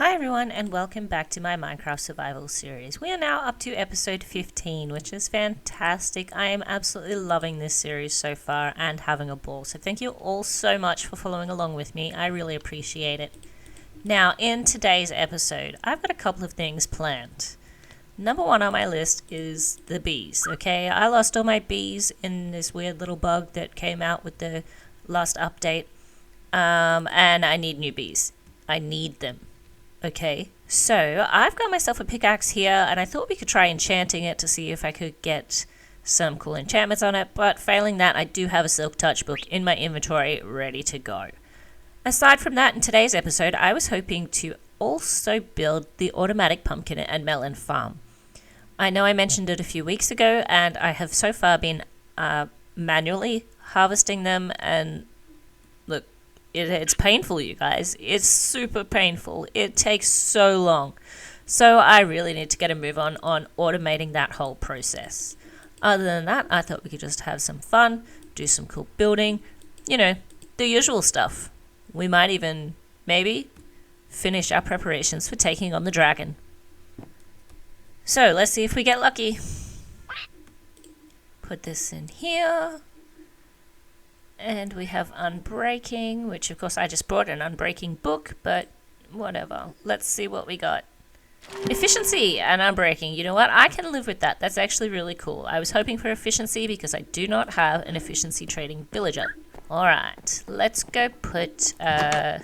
Hi everyone and welcome back to my Minecraft survival series. We are now up to episode 15, which is fantastic. I am absolutely loving this series so far and having a ball. So thank you all so much for following along with me. I really appreciate it. Now in today's episode, I've got a couple of things planned. Number one on my list is the bees, okay? I lost all my bees in this weird little bug that came out with the last update. And I need new bees. I need them. Okay, so I've got myself a pickaxe here, and I thought we could try enchanting it to see if I could get some cool enchantments on it, but failing that, I do have a Silk Touch book in my inventory ready to go. Aside from that, in today's episode, I was hoping to also build the automatic pumpkin and melon farm. I know I mentioned it a few weeks ago, and I have so far been manually harvesting them, and look, it's painful, you guys. It's super painful. It takes so long. So I really need to get a move on automating that whole process. Other than that, I thought we could just have some fun, do some cool building, you know, the usual stuff. We might even, maybe, finish our preparations for taking on the dragon. So let's see if we get lucky. Put this in here. And we have Unbreaking, which of course I just brought an Unbreaking book, but whatever. Let's see what we got. Efficiency and Unbreaking. You know what? I can live with that. That's actually really cool. I was hoping for efficiency because I do not have an efficiency trading villager. Alright, let's go put... I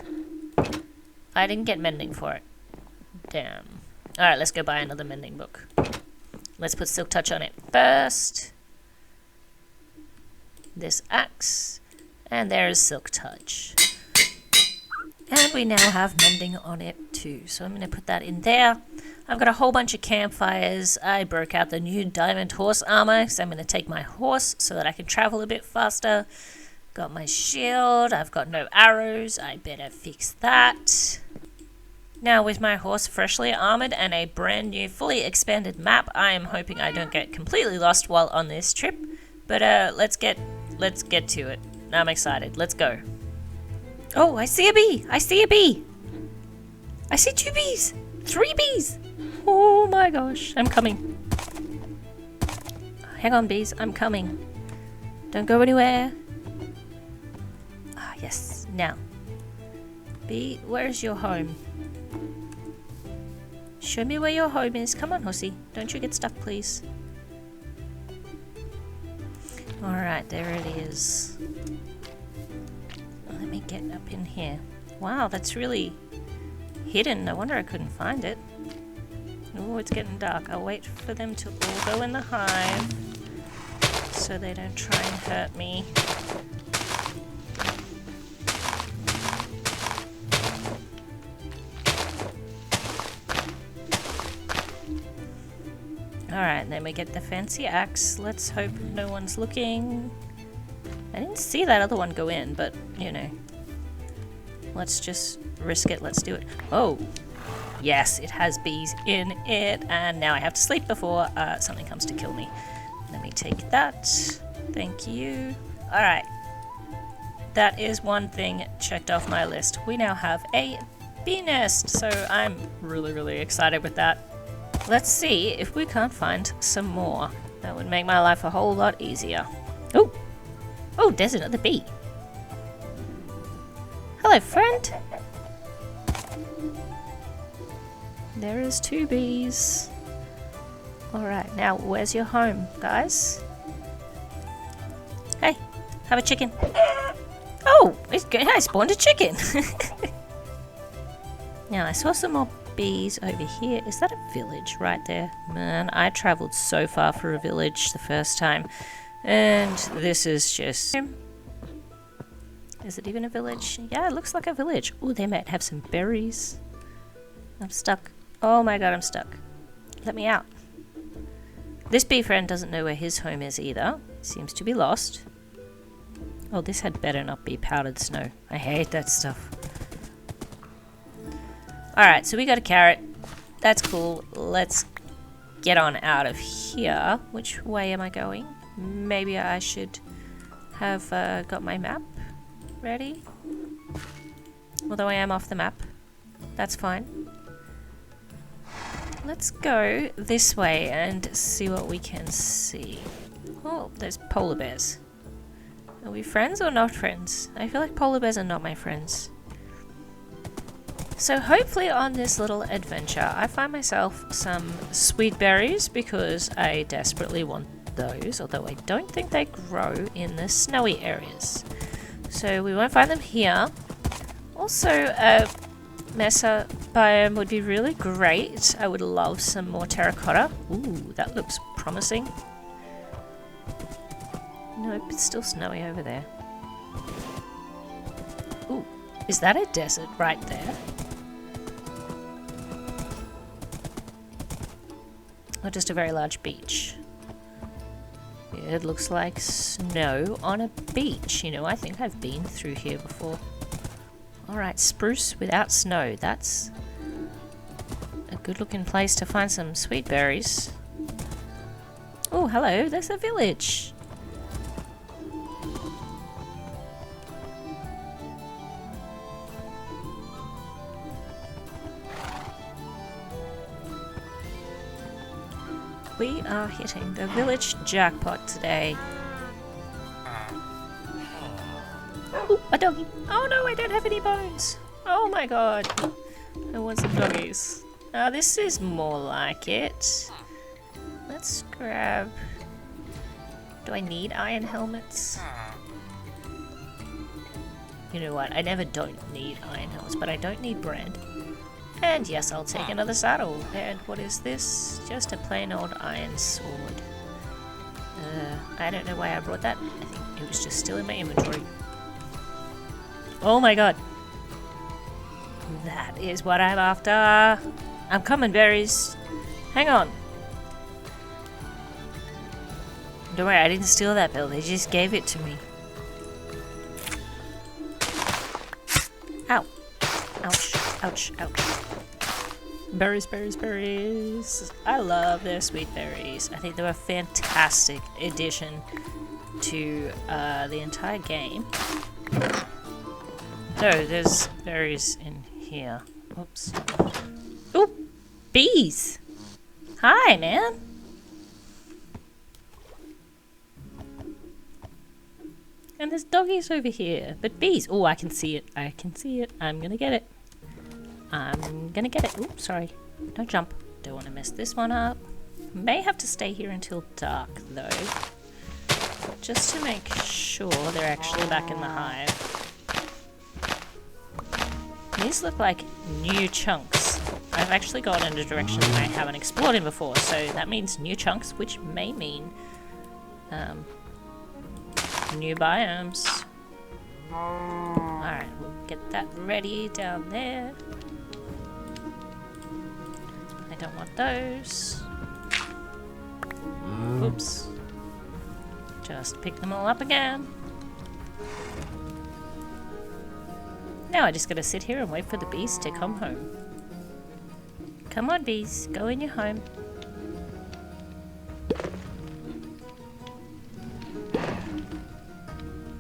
didn't get mending for it. Damn. Alright, let's go buy another mending book. Let's put Silk Touch on it first. This axe. And there is Silk Touch. And we now have mending on it too. So I'm going to put that in there. I've got a whole bunch of campfires. I broke out the new diamond horse armor. So I'm going to take my horse so that I can travel a bit faster. Got my shield. I've got no arrows. I better fix that. Now with my horse freshly armored and a brand new fully expanded map, I am hoping I don't get completely lost while on this trip. But let's get to it. I'm excited. Let's go. Oh, I see a bee. I see a bee. I see 2 bees. 3 bees. Oh my gosh. I'm coming. Hang on, bees. I'm coming. Don't go anywhere. Ah, yes. Now. Bee, where's your home? Show me where your home is. Come on, Hussy. Don't you get stuck, please. Alright, there it is. Let me get up in here. Wow, that's really hidden. No wonder I couldn't find it. Oh, it's getting dark. I'll wait for them to all go in the hive so they don't try and hurt me. Alright, then we get the fancy axe. Let's hope no one's looking. I didn't see that other one go in, but, you know. Let's just risk it. Let's do it. Oh! Yes, it has bees in it. And now I have to sleep before something comes to kill me. Let me take that. Thank you. Alright. That is one thing checked off my list. We now have a bee nest. So I'm really, really excited with that. Let's see if we can't find some more. That would make my life a whole lot easier. Oh! Oh, there's another bee. Hello, friend. There is 2 bees. Alright, now where's your home, guys? Hey, have a chicken. Oh, I spawned a chicken. Now, I saw some more bees over here. Is that a village right there? Man, I traveled so far for a village the first time. And this is just... Is it even a village? Yeah, it looks like a village. Oh, they might have some berries. I'm stuck. Oh my god, I'm stuck. Let me out. This bee friend doesn't know where his home is either. Seems to be lost. Oh, this had better not be powdered snow. I hate that stuff. Alright, so we got a carrot. That's cool. Let's get on out of here. Which way am I going? Maybe I should have got my map ready. Although I am off the map. That's fine. let's go this way and see what we can see. Oh, there's polar bears. Are we friends or not friends? I feel like polar bears are not my friends. So hopefully on this little adventure I find myself some sweet berries because I desperately want those, although I don't think they grow in the snowy areas. So we won't find them here. Also, a mesa biome would be really great. I would love some more terracotta. Ooh, that looks promising. Nope, it's still snowy over there. Ooh, is that a desert right there? Or just a very large beach? Yeah, it looks like snow on a beach. You know, I think I've been through here before. Alright, spruce without snow. That's a good looking place to find some sweet berries. Oh, hello, there's a village. We are hitting the village jackpot today. Ooh, a doggy. Oh no, I don't have any bones. Oh my god. I want some doggies. Now this is more like it. Let's grab... Do I need iron helmets? You know what, I never don't need iron helmets, but I don't need bread. And yes, I'll take another saddle. And what is this? Just a plain old iron sword. I don't know why I brought that. I think it was just still in my inventory. Oh my god. That is what I'm after. I'm coming, berries. Hang on. Don't worry, I didn't steal that bill. They just gave it to me. Ow. Ouch. Ouch. Ouch. Berries, berries, berries. I love their sweet berries. I think they're a fantastic addition to the entire game. So, there's berries in here. Oops. Ooh! Bees! Hi, man! And there's doggies over here. But bees! Oh, I can see it. I can see it. I'm gonna get it. I'm gonna get it. Oops, sorry. Don't jump. Don't want to mess this one up. May have to stay here until dark, though. Just to make sure they're actually back in the hive. These look like new chunks. I've actually gone in a direction I haven't explored in before, so that means new chunks, which may mean new biomes. Alright, we'll get that ready down there. I don't want those. Oops. Just pick them all up again. Now I just gotta sit here and wait for the bees to come home. Come on, bees, go in your home.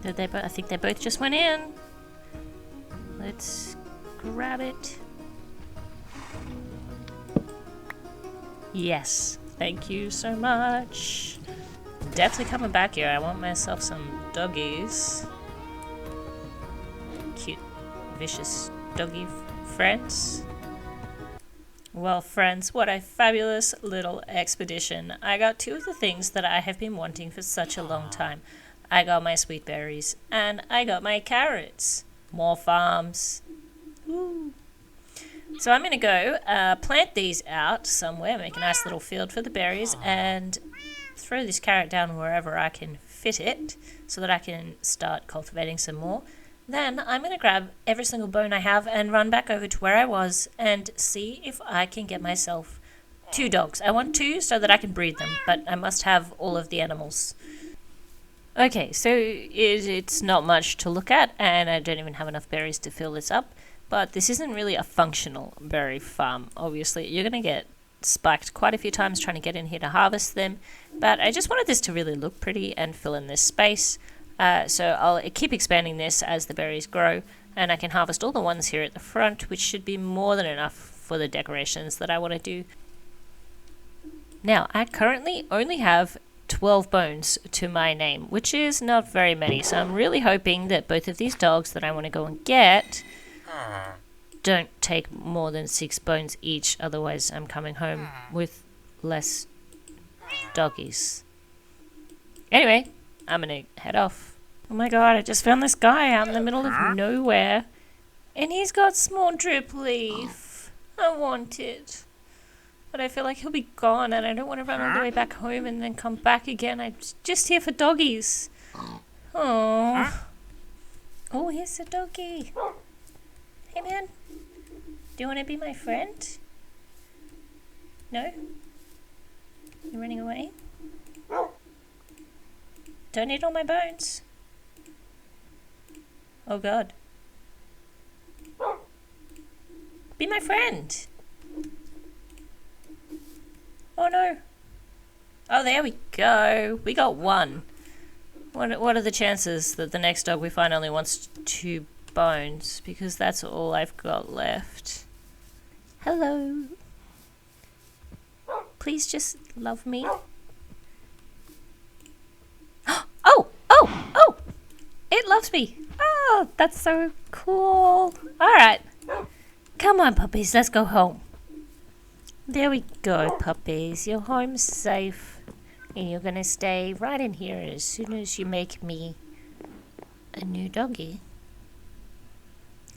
Did they I think they both just went in. Let's grab it. Yes, thank you so much. Definitely coming back here. I want myself some doggies. Cute, vicious doggy friends. Well, friends, what a fabulous little expedition. I got two of the things that I have been wanting for such a long time. I got my sweet berries, and I got my carrots. More farms. Woo. So I'm going to go plant these out somewhere, make a nice little field for the berries, and throw this carrot down wherever I can fit it so that I can start cultivating some more. Then I'm going to grab every single bone I have and run back over to where I was and see if I can get myself 2 dogs. I want 2 so that I can breed them, but I must have all of the animals. Okay, so it's not much to look at, and I don't even have enough berries to fill this up, but this isn't really a functional berry farm. Obviously, you're going to get spiked quite a few times trying to get in here to harvest them, but I just wanted this to really look pretty and fill in this space. So I'll keep expanding this as the berries grow, and I can harvest all the ones here at the front, which should be more than enough for the decorations that I want to do. Now, I currently only have 12 bones to my name, which is not very many, so I'm really hoping that both of these dogs that I want to go and get don't take more than 6 bones each, otherwise I'm coming home with less doggies. Anyway, I'm gonna head off. Oh my god, I just found this guy out in the middle of nowhere, and he's got small drip leaf. I want it. But I feel like he'll be gone, and I don't want to run all the way back home and then come back again. I'm just here for doggies. Oh. Oh, here's a doggy. Hey, man. Do you want to be my friend? No? You running away? Don't eat all my bones. Oh, God. Be my friend. Oh no. Oh, there we go. We got one. What are the chances that the next dog we find only wants 2 bones? Because that's all I've got left. Hello. Please just love me. Oh! It loves me. Oh, that's so cool. Alright. Come on, puppies. Let's go home. There we go, puppies. Your home's safe. And you're gonna stay right in here as soon as you make me a new doggy.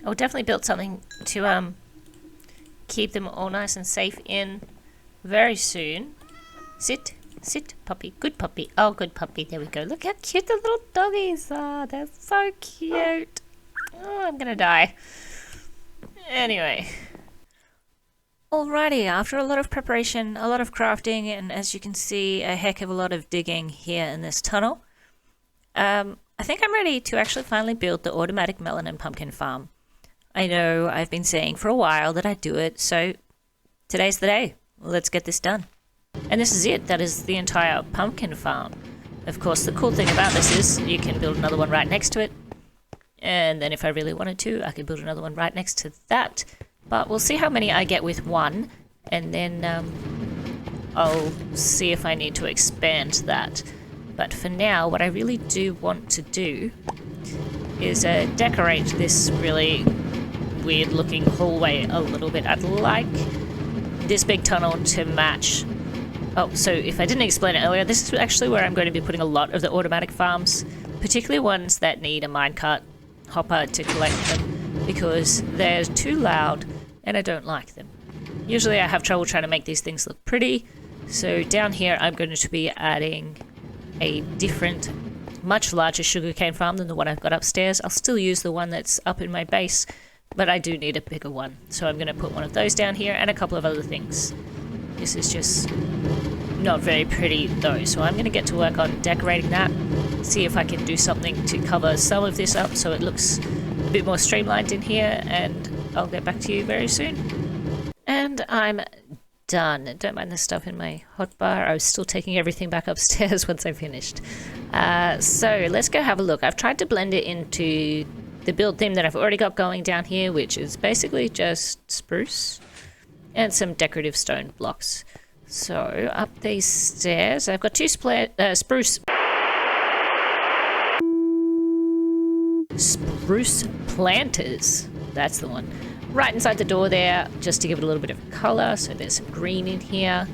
I'll definitely build something to keep them all nice and safe in very soon. Sit, puppy. Good puppy. Oh, good puppy. There we go. Look how cute the little doggies are. They're so cute. Oh, I'm gonna die. Anyway. Alrighty, after a lot of preparation, a lot of crafting, and as you can see, a heck of a lot of digging here in this tunnel, I think I'm ready to actually finally build the automatic melon and pumpkin farm. I know I've been saying for a while that I'd do it, so today's the day. Let's get this done. And this is it. That is the entire pumpkin farm. Of course, the cool thing about this is you can build another one right next to it, and then if I really wanted to, I could build another one right next to that. But we'll see how many I get with one, and then I'll see if I need to expand that. But for now, what I really do want to do is decorate this really weird looking hallway a little bit. I'd like this big tunnel to match. Oh, so if I didn't explain it earlier, this is actually where I'm going to be putting a lot of the automatic farms, particularly ones that need a minecart hopper to collect them, because they're too loud and I don't like them. Usually I have trouble trying to make these things look pretty, so down here I'm going to be adding a different, much larger sugarcane farm than the one I've got upstairs. I'll still use the one that's up in my base, but I do need a bigger one. So I'm going to put one of those down here and a couple of other things. This is just not very pretty though, so I'm going to get to work on decorating that, see if I can do something to cover some of this up so it looks a bit more streamlined in here, and I'll get back to you very soon. And I'm done. Don't mind the stuff in my hotbar. I was still taking everything back upstairs once I finished. So let's go have a look. I've tried to blend it into the build theme that I've already got going down here, which is basically just spruce and some decorative stone blocks. So up these stairs, I've got 2 spruce planters. That's the one. Right inside the door there, just to give it a little bit of color. So there's some green in here.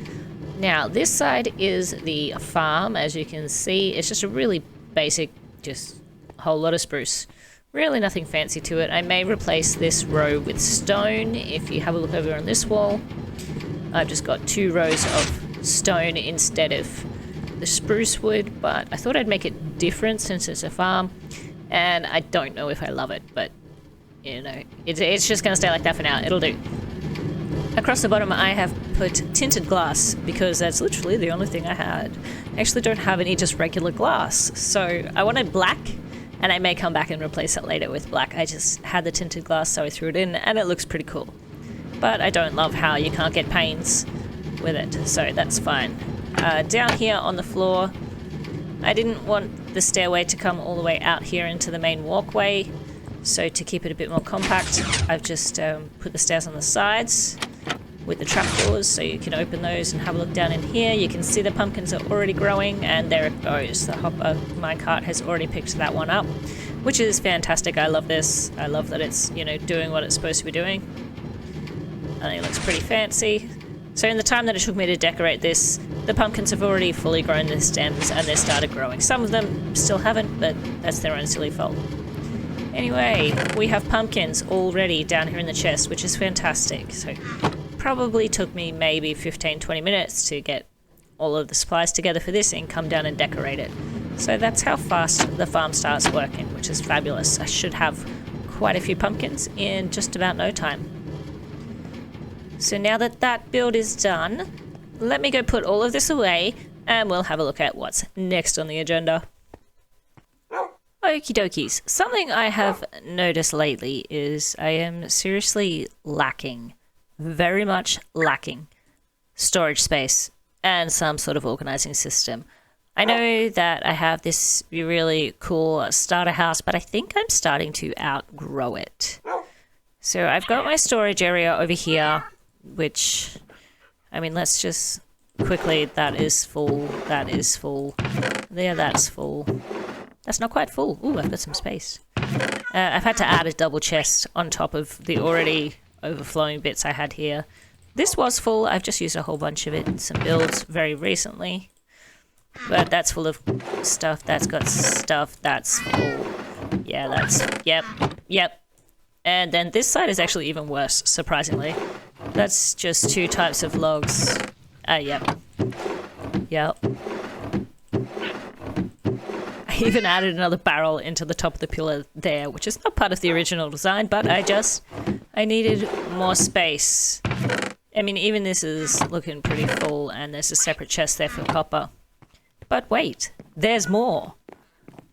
Now this side is the farm. As you can see, it's just a really basic, just a whole lot of spruce. Really nothing fancy to it. I may replace this row with stone. If you have a look over on this wall, I've just got 2 rows of stone instead of the spruce wood, but I thought I'd make it different since it's a farm, and I don't know if I love it, but you know, it's just gonna stay like that for now. It'll do. Across the bottom I have put tinted glass because that's literally the only thing I had. I actually don't have any just regular glass, so I wanted black, and I may come back and replace it later with black. I just had the tinted glass, so I threw it in, and it looks pretty cool. But I don't love how you can't get panes with it, so that's fine. Down here on the floor, I didn't want the stairway to come all the way out here into the main walkway, so to keep it a bit more compact, I've just put the stairs on the sides. with the trapdoors, so you can open those and have a look down in here. You can see the pumpkins are already growing, and there it goes. The hopper minecart has already picked that one up, which is fantastic. I love this. I love that it's, you know, doing what it's supposed to be doing. I think it looks pretty fancy. So in the time that it took me to decorate this, the pumpkins have already fully grown their stems and they started growing. Some of them still haven't, but that's their own silly fault. Anyway, we have pumpkins already down here in the chest, which is fantastic. So probably took me maybe 15-20 minutes to get all of the supplies together for this and come down and decorate it. So that's how fast the farm starts working, which is fabulous. I should have quite a few pumpkins in just about no time. So now that that build is done, let me go put all of this away and we'll have a look at what's next on the agenda. Okie dokies. Something I have noticed lately is I am seriously lacking, very much lacking, storage space and some sort of organizing system. I know that I have this really cool starter house, but I think I'm starting to outgrow it. So I've got my storage area over here, which, I mean, let's just quickly, that is full, there, that's full. That's not quite full. Ooh, I've got some space. I've had to add a double chest on top of the already overflowing bits I had here. This was full, I've just used a whole bunch of it in some builds very recently. But that's full of stuff, that's got stuff, that's full. Yeah, that's, yep. And then this side is actually even worse, surprisingly. That's just 2 types of logs. Yep. I even added another barrel into the top of the pillar there, which is not part of the original design, but I needed more space. I mean, even this is looking pretty full, and there's a separate chest there for copper. But wait, there's more.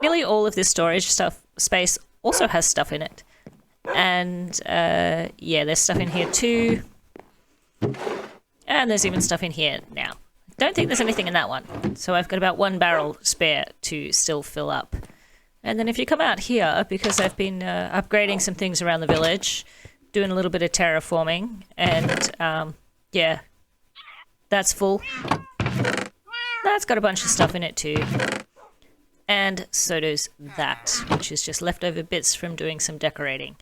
Nearly all of this storage space also has stuff in it. And, yeah, there's stuff in here too. And there's even stuff in here now. Don't think there's anything in that one. So I've got about 1 barrel spare to still fill up. And then if you come out here, because I've been upgrading some things around the village, doing a little bit of terraforming, and, yeah, that's full. That's got a bunch of stuff in it too. And so does that, which is just leftover bits from doing some decorating.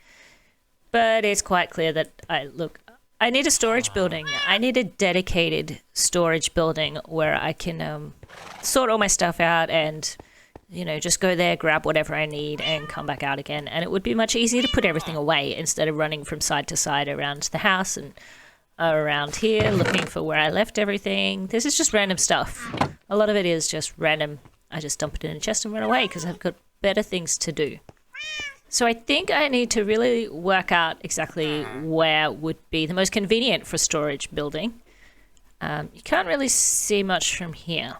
But it's quite clear that I need a storage building. I need a dedicated storage building where I can sort all my stuff out and, you know, just go there, grab whatever I need and come back out again. And it would be much easier to put everything away instead of running from side to side around the house and around here looking for where I left everything. This is just random stuff. A lot of it is just random. I just dump it in a chest and run away because I've got better things to do. So I think I need to really work out exactly where would be the most convenient for storage building. You can't really see much from here.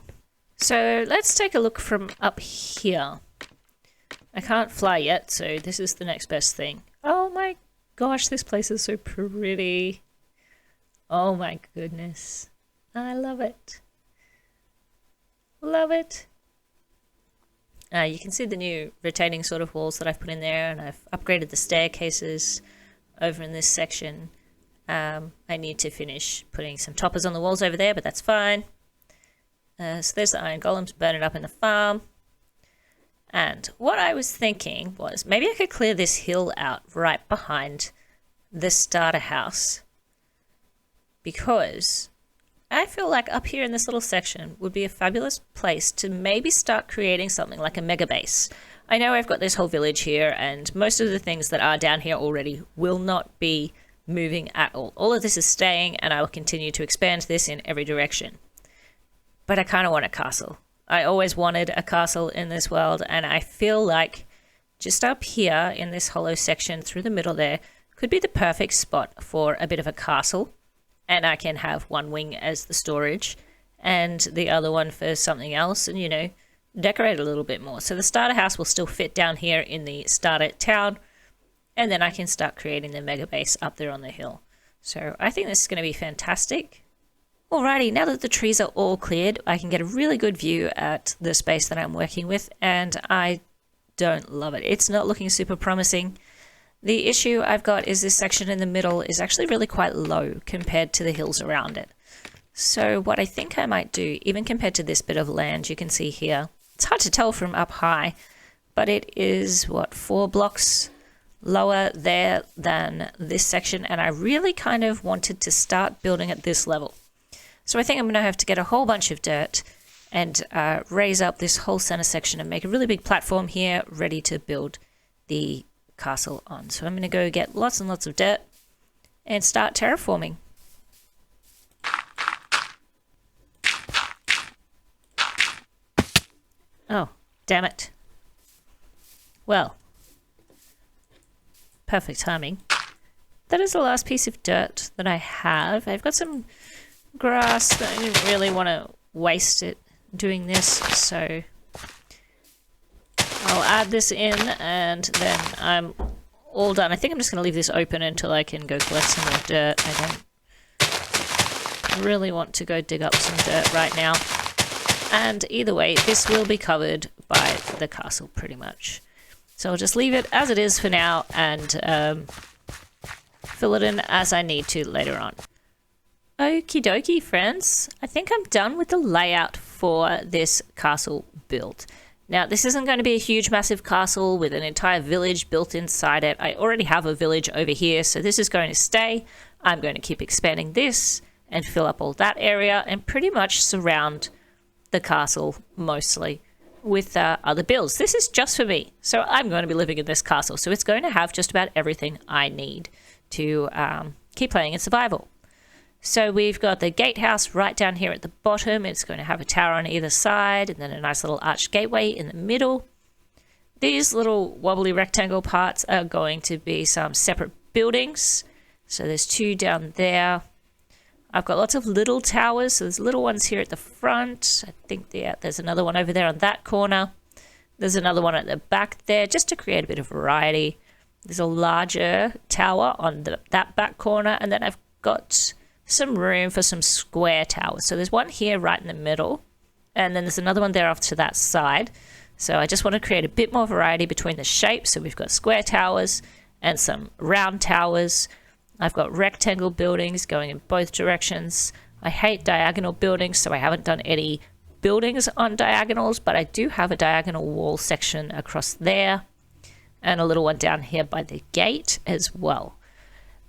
So let's take a look from up here. I can't fly yet, so this is the next best thing. Oh my gosh, this place is so pretty. Oh my goodness. I love it. Love it. You can see the new retaining sort of walls that I've put in there, and I've upgraded the staircases over in this section. I need to finish putting some toppers on the walls over there, but that's fine. So there's the iron golems burning up in the farm. And what I was thinking was maybe I could clear this hill out right behind the starter house, because I feel like up here in this little section would be a fabulous place to maybe start creating something like a mega base. I know I've got this whole village here, and most of the things that are down here already will not be moving at all. All of this is staying, and I will continue to expand this in every direction. But I kind of want a castle. I always wanted a castle in this world, and I feel like just up here in this hollow section through the middle there could be the perfect spot for a bit of a castle. And I can have one wing as the storage and the other one for something else and, you know, decorate a little bit more. So the starter house will still fit down here in the starter town, and then I can start creating the mega base up there on the hill. So I think this is going to be fantastic. Alrighty, now that the trees are all cleared, I can get a really good view at the space that I'm working with, and I don't love it. It's not looking super promising. The issue I've got is this section in the middle is actually really quite low compared to the hills around it. So what I think I might do, even compared to this bit of land you can see here, it's hard to tell from up high, but it is, what, 4 blocks lower there than this section, and I really kind of wanted to start building at this level. So I think I'm going to have to get a whole bunch of dirt and raise up this whole center section and make a really big platform here ready to build the castle on. So I'm going to go get lots and lots of dirt and start terraforming. Oh, damn it. Well, perfect timing. That is the last piece of dirt that I have. I've got some grass that I didn't really want to waste it doing this, so I'll add this in and then I'm all done. I think I'm just going to leave this open until I can go collect some more dirt. I don't really want to go dig up some dirt right now. And either way, this will be covered by the castle pretty much. So I'll just leave it as it is for now and fill it in as I need to later on. Okie dokie, friends. I think I'm done with the layout for this castle build. Now, this isn't going to be a huge, massive castle with an entire village built inside it. I already have a village over here, so this is going to stay. I'm going to keep expanding this and fill up all that area and pretty much surround the castle mostly with other builds. This is just for me, so I'm going to be living in this castle, so it's going to have just about everything I need to keep playing in survival. So we've got the gatehouse right down here at the bottom. It's going to have a tower on either side and then a nice little arched gateway in the middle. These little wobbly rectangle parts are going to be some separate buildings. So there's 2 down there. I've got lots of little towers. So there's little ones here at the front. I think there's another one over there on that corner. There's another one at the back there just to create a bit of variety. There's a larger tower on that back corner. And then I've got some room for some square towers. So there's one here right in the middle, and then there's another one there off to that side. So I just want to create a bit more variety between the shapes. So we've got square towers and some round towers. I've got rectangle buildings going in both directions. I hate diagonal buildings, so I haven't done any buildings on diagonals, but I do have a diagonal wall section across there and a little one down here by the gate as well.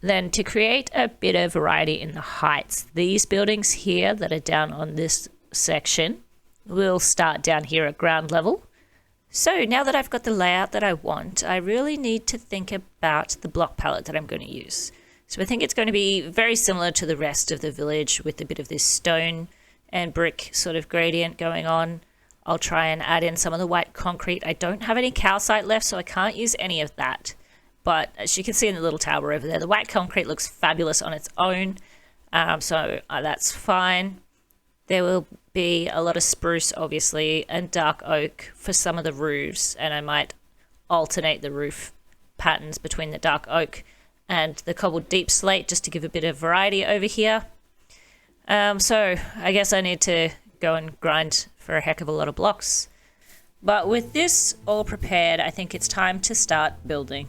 Then to create a bit of variety in the heights, these buildings here that are down on this section will start down here at ground level. So now that I've got the layout that I want, I really need to think about the block palette that I'm going to use. So I think it's going to be very similar to the rest of the village with a bit of this stone and brick sort of gradient going on. I'll try and add in some of the white concrete. I don't have any calcite left, so I can't use any of that. But as you can see in the little tower over there, the white concrete looks fabulous on its own. So that's fine. There will be a lot of spruce, obviously, and dark oak for some of the roofs. And I might alternate the roof patterns between the dark oak and the cobbled deep slate just to give a bit of variety over here. So I guess I need to go and grind for a heck of a lot of blocks. But with this all prepared, I think it's time to start building.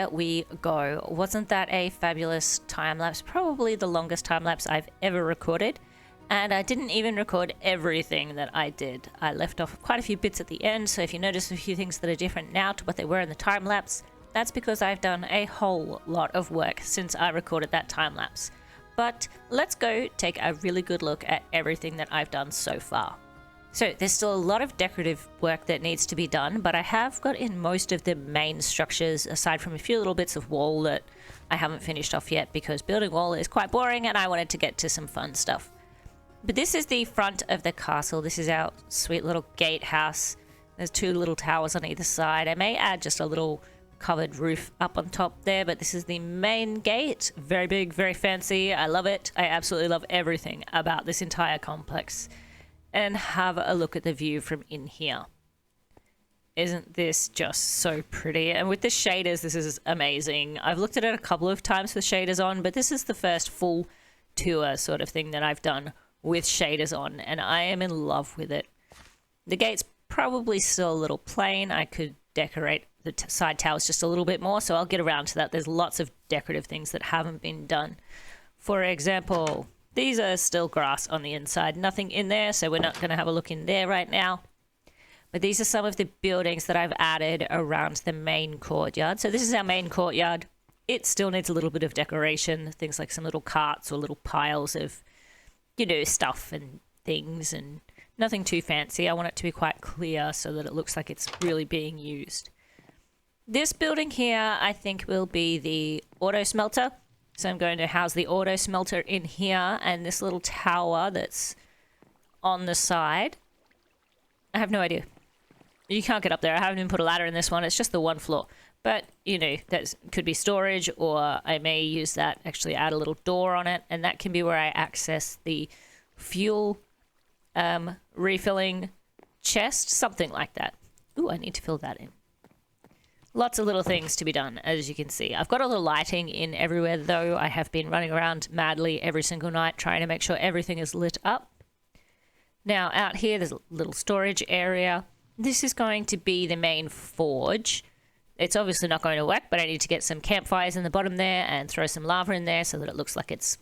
there we go. Wasn't that a fabulous time lapse? Probably the longest time lapse I've ever recorded. And I didn't even record everything that I did. I left off quite a few bits at the end, so if you notice a few things that are different now to what they were in the time lapse, that's because I've done a whole lot of work since I recorded that time lapse. But let's go take a really good look at everything that I've done so far. So there's still a lot of decorative work that needs to be done, but I have got in most of the main structures, aside from a few little bits of wall that I haven't finished off yet because building wall is quite boring and I wanted to get to some fun stuff. But this is the front of the castle. This is our sweet little gatehouse. There's two little towers on either side. I may add just a little covered roof up on top there, but this is the main gate. Very big, very fancy. I love it. I absolutely love everything about this entire complex. And have a look at the view from in here. Isn't this just so pretty? And with the shaders, this is amazing. I've looked at it a couple of times with shaders on, but this is the first full tour sort of thing that I've done with shaders on, and I am in love with it. The gate's probably still a little plain. I could decorate the side towers just a little bit more, so I'll get around to that. There's lots of decorative things that haven't been done. For example, these are still grass on the inside. Nothing in there, so we're not going to have a look in there right now. But these are some of the buildings that I've added around the main courtyard. So this is our main courtyard. It still needs a little bit of decoration. Things like some little carts or little piles of stuff and things, and nothing too fancy. I want it to be quite clear so that it looks like it's really being used. This building here, I think, will be the auto smelter. So I'm going to house the auto smelter in here, and this little tower that's on the side. I have no idea. You can't get up there. I haven't even put a ladder in this one. It's just the one floor. But, that could be storage, or I may use that, actually add a little door on it, and that can be where I access the fuel refilling chest, something like that. Ooh, I need to fill that in. Lots of little things to be done, as you can see. I've got all the lighting in everywhere, though. I have been running around madly every single night trying to make sure everything is lit up. Now, out here, there's a little storage area. This is going to be the main forge. It's obviously not going to work, but I need to get some campfires in the bottom there and throw some lava in there so that it looks like it's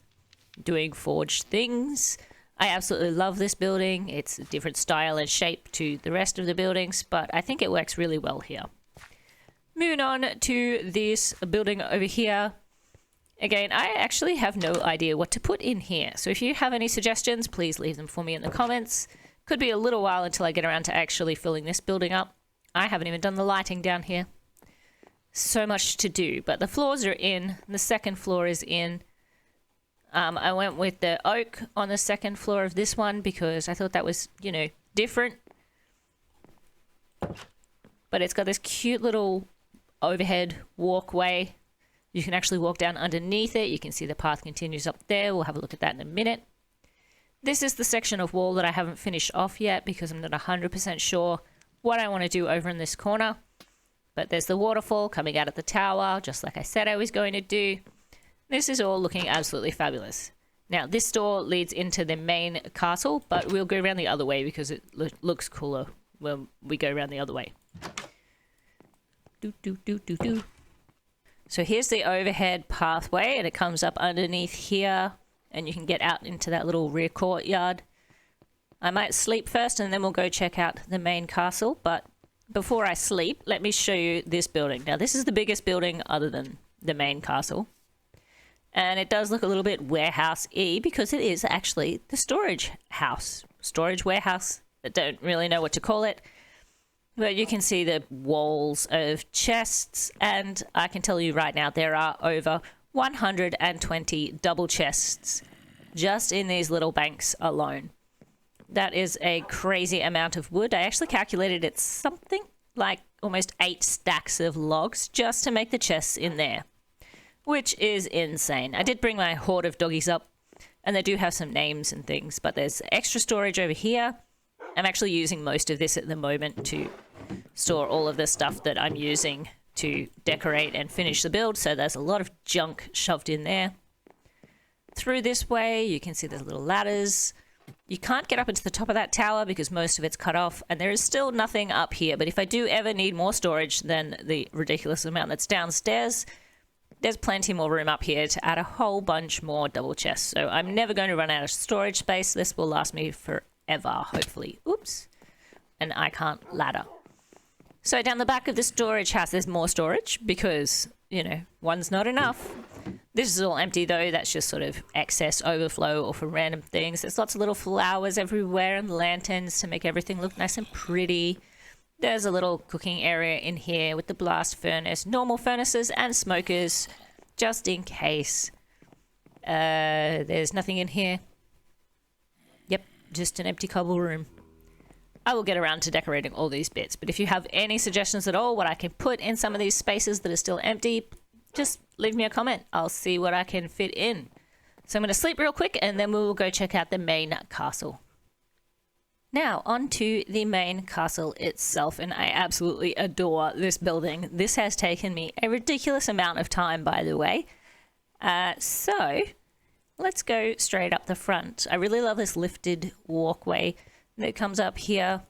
doing forged things. I absolutely love this building. It's a different style and shape to the rest of the buildings, but I think it works really well here. Moving on to this building over here. Again, I actually have no idea what to put in here. So if you have any suggestions, please leave them for me in the comments. Could be a little while until I get around to actually filling this building up. I haven't even done the lighting down here. So much to do, but the floors are in. The second floor is in. I went with the oak on the second floor of this one because I thought that was, different. But it's got this cute little overhead walkway. You can actually walk down underneath it. You can see the path continues up there. We'll have a look at that in a minute. This is the section of wall that I haven't finished off yet because I'm not 100% sure what I want to do over in this corner. But there's the waterfall coming out of the tower, just like I said I was going to do. This is all looking absolutely fabulous. Now, this door leads into the main castle, but we'll go around the other way because it looks cooler when we go around the other way. So here's the overhead pathway, and it comes up underneath here, and you can get out into that little rear courtyard. I might sleep first, and then we'll go check out the main castle, but before I sleep, let me show you this building. Now, this is the biggest building other than the main castle. And it does look a little bit warehouse-y because it is actually the storage house. Storage warehouse. I don't really know what to call it. But you can see the walls of chests. And I can tell you right now, there are over 120 double chests just in these little banks alone. That is a crazy amount of wood. I actually calculated it's something like almost 8 stacks of logs just to make the chests in there, which is insane. I did bring my horde of doggies up, and they do have some names and things, but there's extra storage over here. I'm actually using most of this at the moment to store all of the stuff that I'm using to decorate and finish the build, so there's a lot of junk shoved in there. Through this way, you can see there's little ladders. You can't get up into the top of that tower because most of it's cut off, and there is still nothing up here. But if I do ever need more storage than the ridiculous amount that's downstairs, there's plenty more room up here to add a whole bunch more double chests. So I'm never going to run out of storage space. This will last me forever, hopefully. Oops. And I can't ladder. So down the back of the storage house, there's more storage because, you know, one's not enough. This is all empty though. That's just sort of excess overflow or for random things. There's lots of little flowers everywhere and lanterns to make everything look nice and pretty. There's a little cooking area in here with the blast furnace, normal furnaces and smokers, just in case. There's nothing in here. Yep, just an empty cobble room. I will get around to decorating all these bits, but if you have any suggestions at all what I can put in some of these spaces that are still empty, just leave me a comment. I'll see what I can fit in. So I'm going to sleep real quick and then we'll go check out the main castle. Now, on to the main castle itself, and I absolutely adore this building. This has taken me a ridiculous amount of time, by the way. So, let's go straight up the front. I really love this lifted walkway that comes up here.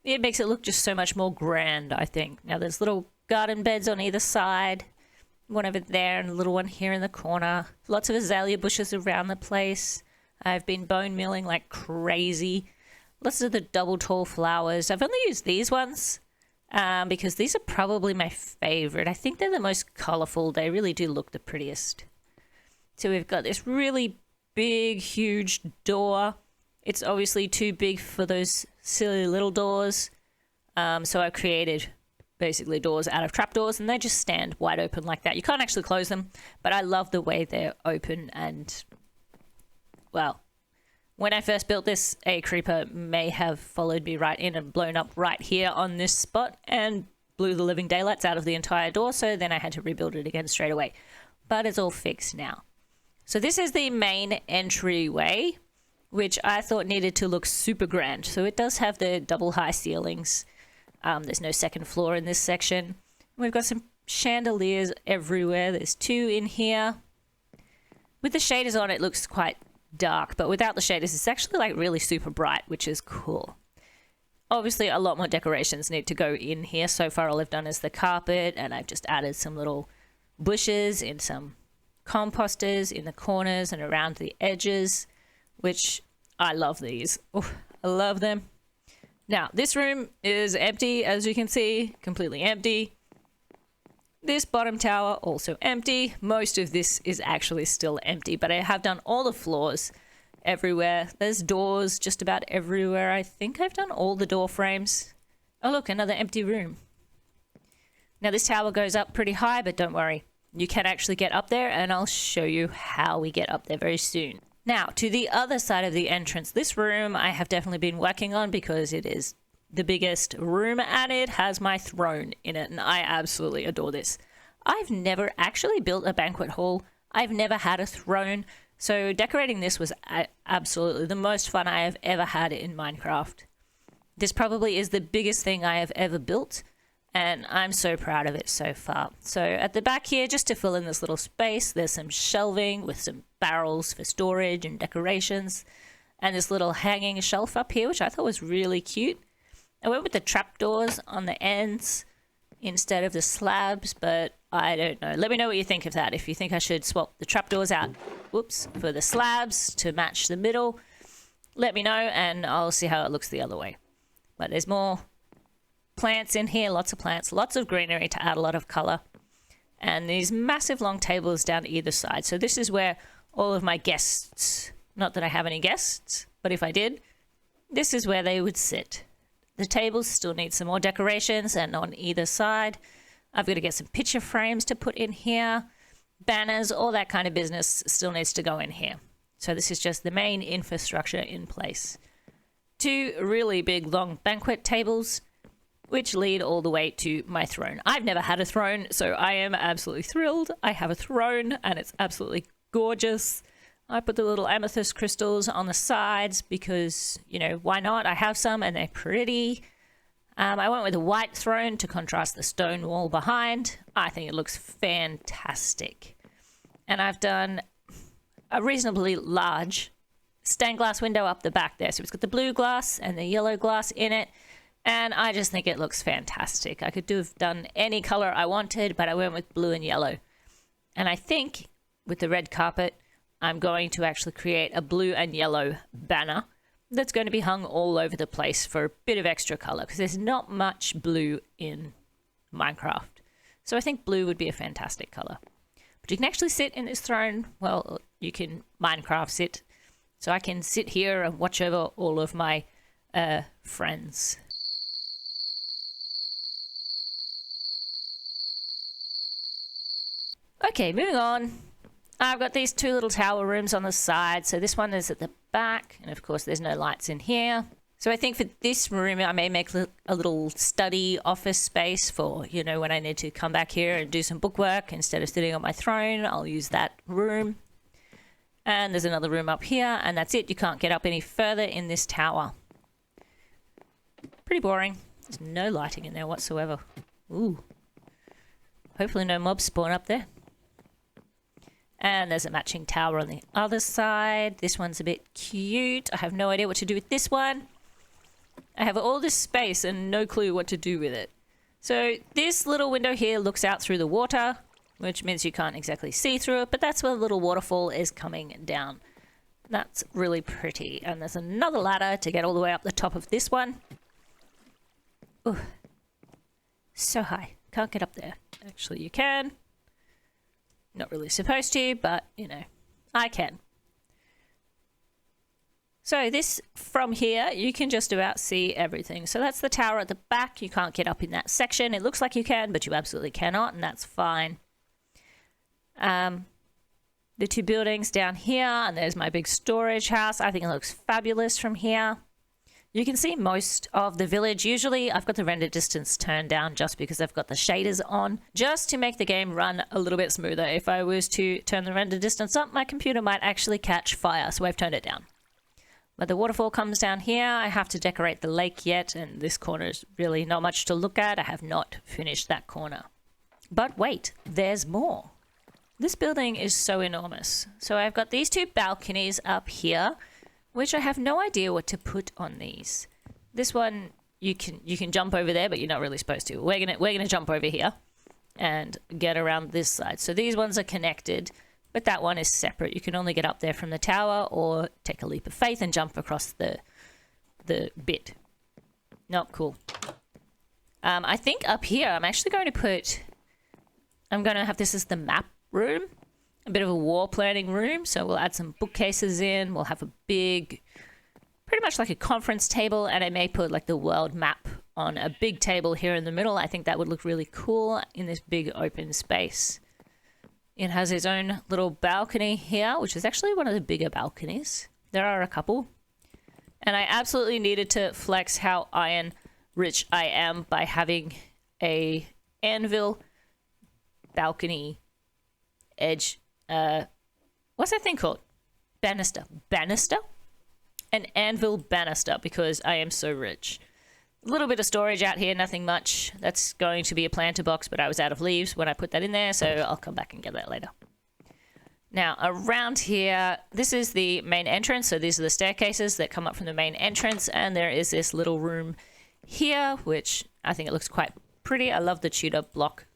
It makes it look just so much more grand, I think. Now, there's little garden beds on either side. One over there and a little one here in the corner. Lots of azalea bushes around the place. I've been bone milling like crazy. Lots of the double tall flowers. I've only used these ones because these are probably my favorite. I think they're the most colorful. They really do look the prettiest. So we've got this really big, huge door. It's obviously too big for those silly little doors. So I created basically doors out of trapdoors and they just stand wide open like that. You can't actually close them, but I love the way they're open and, well, when I first built this, a creeper may have followed me right in and blown up right here on this spot and blew the living daylights out of the entire door, so then I had to rebuild it again straight away. But it's all fixed now. So this is the main entryway, which I thought needed to look super grand. So it does have the double high ceilings. There's no second floor in this section. We've got some chandeliers everywhere. There's two in here. With the shaders on, it looks quite dark, but without the shaders it's actually like really super bright, which is cool. Obviously a lot more decorations need to go in here. So far all I've done is the carpet, and I've just added some little bushes and some composters in the corners and around the edges, which I love these. Oh, I love them. Now this room is empty, as you can see, completely empty. This bottom tower also empty. Most of this is actually still empty, but I have done all the floors everywhere. There's doors just about everywhere. I think I've done all the door frames. Oh look, another empty room. Now this tower goes up pretty high, but don't worry. You can actually get up there, and I'll show you how we get up there very soon. Now, to the other side of the entrance, this room I have definitely been working on because it is the biggest room and it has my throne in it, and I absolutely adore this. I've never actually built a banquet hall. I've never had a throne, so decorating this was absolutely the most fun I have ever had in Minecraft. This probably is the biggest thing I have ever built, and I'm so proud of it so far. So at the back here, just to fill in this little space, there's some shelving with some barrels for storage and decorations, and this little hanging shelf up here, which I thought was really cute. I went with the trapdoors on the ends instead of the slabs, but I don't know. Let me know what you think of that. If you think I should swap the trapdoors out, whoops, for the slabs to match the middle, let me know and I'll see how it looks the other way. But there's more plants in here, lots of plants, lots of greenery to add a lot of color. And these massive long tables down either side. So this is where all of my guests, not that I have any guests, but if I did, this is where they would sit. The tables still need some more decorations, and on either side, I've got to get some picture frames to put in here. Banners, all that kind of business still needs to go in here. So this is just the main infrastructure in place. Two really big long banquet tables, which lead all the way to my throne. I've never had a throne, so I am absolutely thrilled. I have a throne, and it's absolutely gorgeous. I put the little amethyst crystals on the sides because, you know, why not? I have some and they're pretty. I went with a white throne to contrast the stone wall behind. I think it looks fantastic. And I've done a reasonably large stained glass window up the back there. So it's got the blue glass and the yellow glass in it. And I just think it looks fantastic. I could have done any color I wanted, but I went with blue and yellow. And I think with the red carpet, I'm going to actually create a blue and yellow banner that's going to be hung all over the place for a bit of extra color, because there's not much blue in Minecraft. So I think blue would be a fantastic color. But you can actually sit in this throne. Well, you can Minecraft sit. So I can sit here and watch over all of my friends. Okay, moving on. I've got these two little tower rooms on the side. So this one is at the back. And of course, there's no lights in here. So I think for this room, I may make a little study office space for, you know, when I need to come back here and do some bookwork instead of sitting on my throne. I'll use that room. And there's another room up here. And that's it. You can't get up any further in this tower. Pretty boring. There's no lighting in there whatsoever. Ooh. Hopefully no mobs spawn up there. And there's a matching tower on the other side. This one's a bit cute. I have no idea what to do with this one. I have all this space and no clue what to do with it. So this little window here looks out through the water, which means you can't exactly see through it, but that's where the little waterfall is coming down. That's really pretty. And there's another ladder to get all the way up the top of this one. Ooh. So high. Can't get up there. Actually, you can. Not really supposed to, but, you know, I can. So this, from here, you can just about see everything. So that's the tower at the back. You can't get up in that section. It looks like you can, but you absolutely cannot, and that's fine. The two buildings down here, and there's my big storage house. I think it looks fabulous from here. You can see most of the village. Usually I've got the render distance turned down just because I've got the shaders on, just to make the game run a little bit smoother. If I was to turn the render distance up, my computer might actually catch fire, so I've turned it down. But the waterfall comes down here. I have to decorate the lake yet, and this corner is really not much to look at. I have not finished that corner. But wait, there's more. This building is so enormous. So I've got these two balconies up here, which I have no idea what to put on these. This one, you can jump over there, but you're not really supposed to. We're gonna jump over here and get around this side. So these ones are connected, but that one is separate. You can only get up there from the tower or take a leap of faith and jump across the bit. Not cool. I think up here, I'm actually going to put... I'm going to have this as the map room. A bit of a war planning room, so we'll add some bookcases in. We'll have a big, pretty much like a conference table, and I may put like the world map on a big table here in the middle. I think that would look really cool in this big open space. It has its own little balcony here, which is actually one of the bigger balconies. There are a couple. And I absolutely needed to flex how iron rich I am by having a anvil balcony edge. What's that thing called? Banister. Banister? An anvil banister, because I am so rich. A little bit of storage out here, nothing much. That's going to be a planter box, but I was out of leaves when I put that in there, so I'll come back and get that later. Now, around here, this is the main entrance, so these are the staircases that come up from the main entrance, and there is this little room here, which I think it looks quite pretty. I love the Tudor block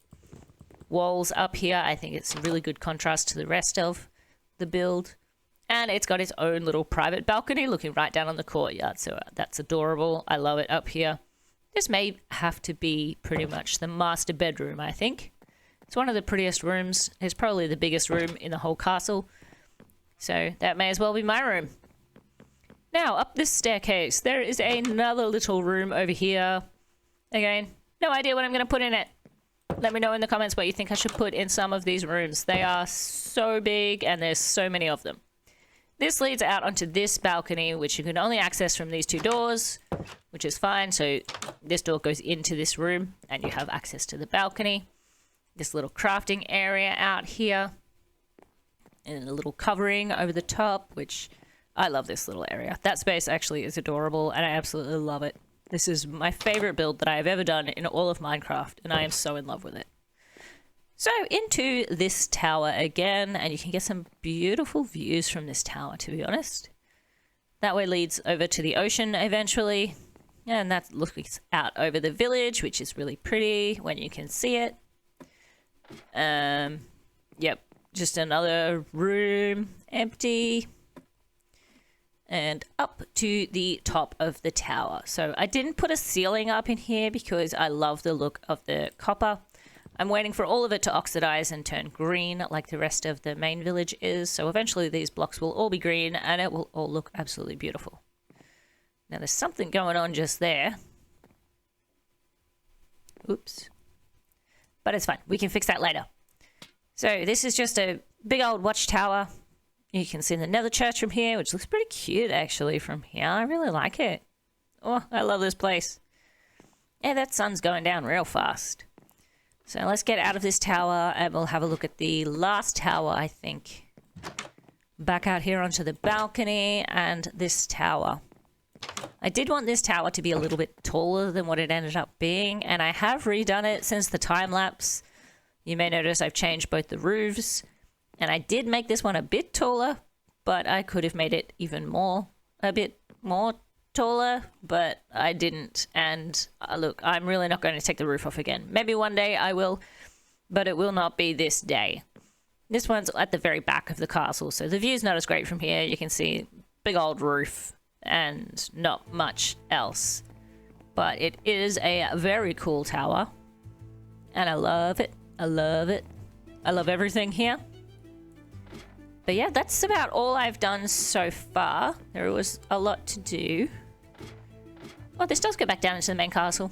walls up here. I think it's a really good contrast to the rest of the build. And it's got its own little private balcony looking right down on the courtyard. So that's adorable. I love it up here. This may have to be pretty much the master bedroom, I think. It's one of the prettiest rooms. It's probably the biggest room in the whole castle. So that may as well be my room. Now, up this staircase, there is another little room over here. Again, no idea what I'm going to put in it. Let me know in the comments what you think I should put in some of these rooms. They are so big and there's so many of them. This leads out onto this balcony, which you can only access from these two doors, which is fine. So this door goes into this room and you have access to the balcony. This little crafting area out here. And a little covering over the top, which I love this little area. That space actually is adorable and I absolutely love it. This is my favorite build that I have ever done in all of Minecraft, and I am so in love with it. So into this tower again, and you can get some beautiful views from this tower, to be honest. That way leads over to the ocean eventually, and that looks out over the village, which is really pretty when you can see it. Yep, just another room, empty. And up to the top of the tower. So I didn't put a ceiling up in here because I love the look of the copper. I'm waiting for all of it to oxidize and turn green like the rest of the main village is. So eventually these blocks will all be green and it will all look absolutely beautiful. Now there's something going on just there. Oops. But it's fine. We can fix that later. So this is just a big old watchtower. You can see the Nether Church from here, which looks pretty cute actually from here. I really like it. Oh, I love this place. Yeah, that sun's going down real fast. So let's get out of this tower and we'll have a look at the last tower, I think. Back out here onto the balcony and this tower. I did want this tower to be a little bit taller than what it ended up being, and I have redone it since the time lapse. You may notice I've changed both the roofs. And I did make this one a bit taller, but I could have made it even more, a bit more taller, but I didn't. And look, I'm really not going to take the roof off again. Maybe one day I will, but it will not be this day. This one's at the very back of the castle, so the view's not as great from here. You can see big old roof and not much else. But it is a very cool tower, and I love it. I love it. I love everything here. But yeah, that's about all I've done so far. There was a lot to do. Oh, this does go back down into the main castle.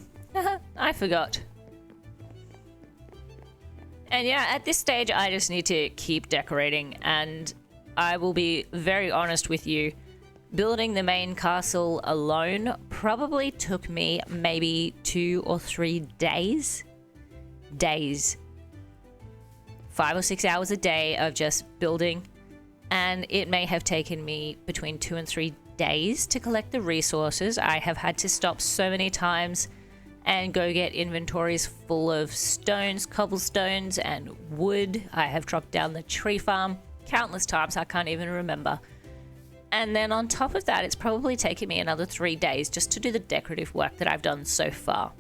I forgot. And yeah, at this stage, I just need to keep decorating. And I will be very honest with you. Building the main castle alone probably took me maybe 2 or 3 days. 5 or 6 hours a day of just building. And it may have taken me between 2 and 3 days to collect the resources. I have had to stop so many times and go get inventories full of stones, cobblestones, and wood. I have dropped down the tree farm countless times, I can't even remember. And then on top of that, it's probably taken me another 3 days just to do the decorative work that I've done so far.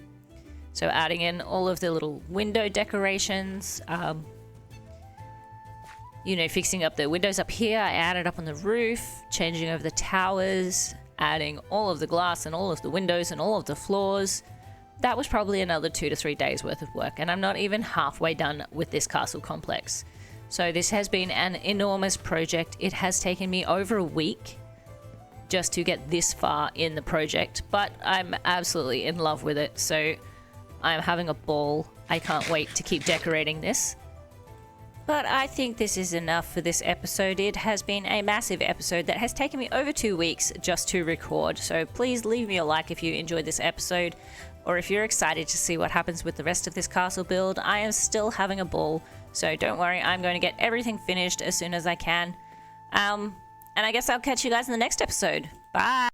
So adding in all of the little window decorations, you know, fixing up the windows up here. I added up on the roof, changing over the towers, adding all of the glass and all of the windows and all of the floors. That was probably another 2 to 3 days worth of work, and I'm not even halfway done with this castle complex. So this has been an enormous project. It has taken me over a week just to get this far in the project, but I'm absolutely in love with it. So I'm having a ball. I can't wait to keep decorating this. But I think this is enough for this episode. It has been a massive episode that has taken me over 2 weeks just to record. So please leave me a like if you enjoyed this episode, or if you're excited to see what happens with the rest of this castle build. I am still having a ball, so don't worry, I'm going to get everything finished as soon as I can. And I guess I'll catch you guys in the next episode. Bye!